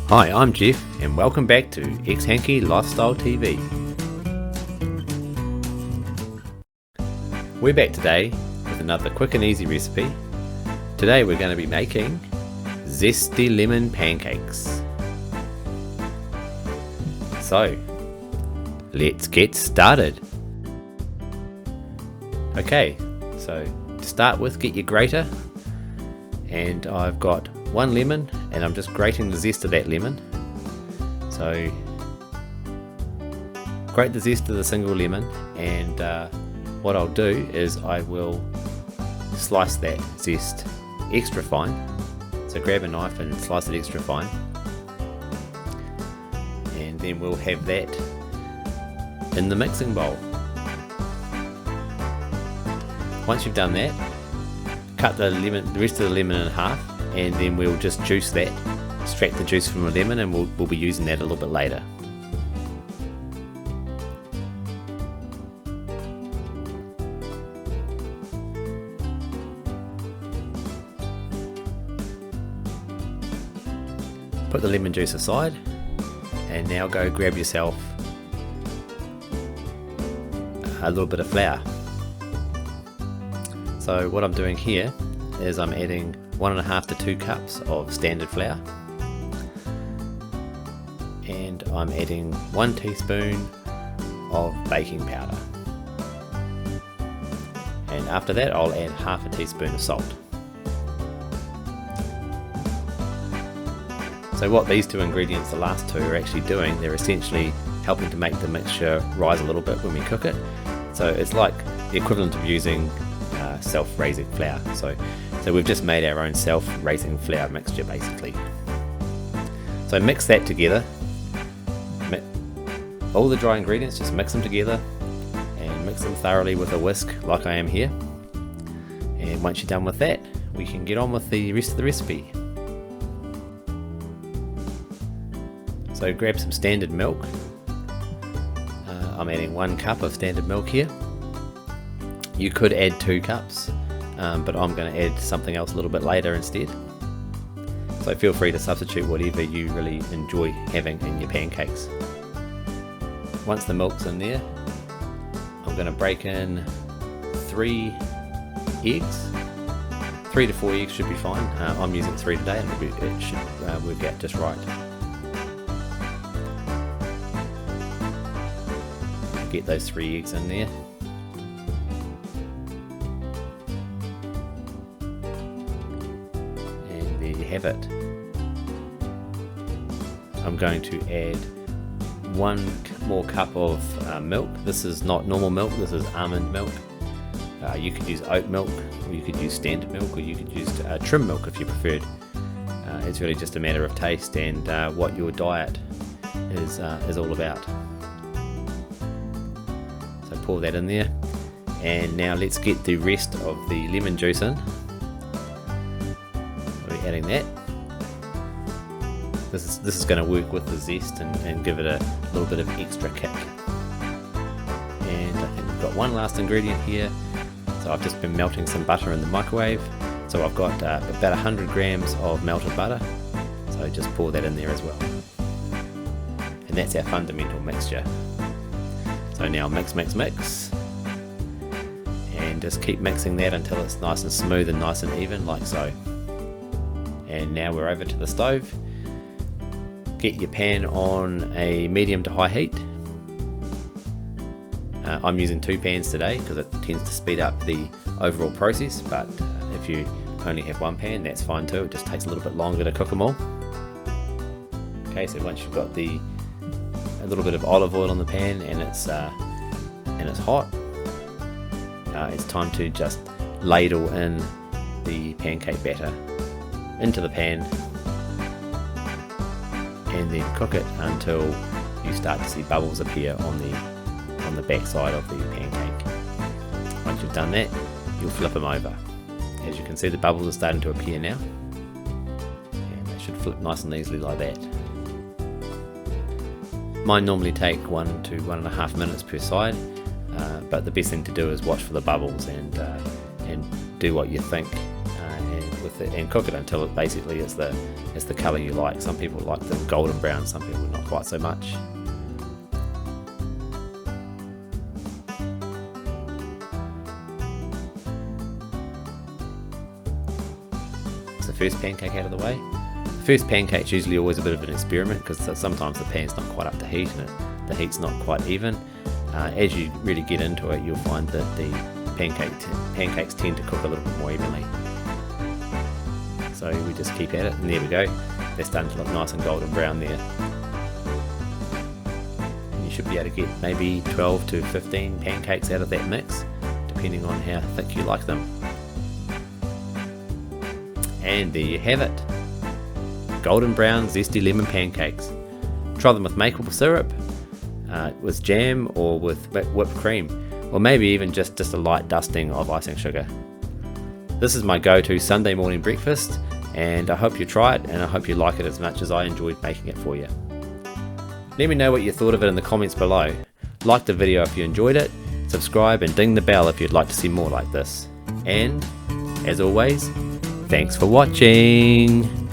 Hi, I'm Geoff and welcome back to xHanky Lifestyle TV. We're back today with another quick and easy recipe. Today we're going to be making Zesty Lemon Pancakes. So, let's get started. Okay, so to start with, get your grater, and I've got one lemon and I'm just grating the zest of that lemon. So grate the zest of the single lemon, and what I'll do is I will slice that zest extra fine. So grab a knife and slice it extra fine, and then we'll have that in the mixing bowl. Once you've done that, cut the rest of the lemon in half, and then we'll just juice that, extract the juice from the lemon, and we'll be using that a little bit later. Put the lemon juice aside, and now go grab yourself a little bit of flour. So what I'm doing here is I'm adding 1.5 to 2 cups of standard flour, and I'm adding 1 teaspoon of baking powder, and after that I'll add half a teaspoon of salt. So what these two ingredients, the last two, are actually doing, they're essentially helping to make the mixture rise a little bit when we cook it. So it's like the equivalent of using self-raising flour. So we've just made our own self-raising flour mixture basically. So mix that together. All the dry ingredients, just mix them together and mix them thoroughly with a whisk like I am here. And once you're done with that, we can get on with the rest of the recipe. So grab some standard milk. I'm adding 1 cup of standard milk here. You could add 2 cups, but I'm going to add something else a little bit later instead. So feel free to substitute whatever you really enjoy having in your pancakes. Once the milk's in there, I'm going to break in 3 eggs. 3 to 4 eggs should be fine. I'm using 3 today, and it should work out just right. Get those 3 eggs in there. And there you have it. I'm going to add 1 more cup of milk. This is not normal milk, this is almond milk. You could use oat milk, or you could use standard milk, or you could use trim milk if you preferred. It's really just a matter of taste and what your diet is all about. So pour that in there, and now let's get the rest of the lemon juice in. We're adding that. This is going to work with the zest and give it a little bit of extra kick. And I think we've got one last ingredient here. So I've just been melting some butter in the microwave. So I've got about 100 grams of melted butter. So just pour that in there as well. And that's our fundamental mixture. So now mix, and just keep mixing that until it's nice and smooth and nice and even, like so. And now we're over to the stove. Get your pan on a medium to high heat. I'm using 2 pans today because it tends to speed up the overall process, but if you only have 1 pan, that's fine too. It just takes a little bit longer to cook them all. Okay, so once you've got a little bit of olive oil on the pan and it's hot, it's time to just ladle in the pancake batter into the pan, and then cook it until you start to see bubbles appear on the back side of the pancake. Once you've done that, you'll flip them over. As you can see, the bubbles are starting to appear now, and they should flip nice and easily like that. Mine normally take 1 to 1.5 minutes per side, but the best thing to do is watch for the bubbles and do what you think with and cook it until it basically is the colour you like. Some people like the golden brown, some people not quite so much. The first pancake out of the way. The first pancake's usually always a bit of an experiment because sometimes the pan's not quite up to heat and the heat's not quite even. As you really get into it, you'll find that the pancakes tend to cook a little bit more evenly. So we just keep at it, and there we go. They're starting to look nice and golden brown there. And you should be able to get maybe 12 to 15 pancakes out of that mix, depending on how thick you like them. And there you have it. Golden brown zesty lemon pancakes. Try them with maple syrup, with jam, or with whipped cream, or maybe even just a light dusting of icing sugar. This is my go-to Sunday morning breakfast, and I hope you try it, and I hope you like it as much as I enjoyed making it for you. Let me know what you thought of it in the comments below. Like the video if you enjoyed it, subscribe and ding the bell if you'd like to see more like this. And, as always, thanks for watching!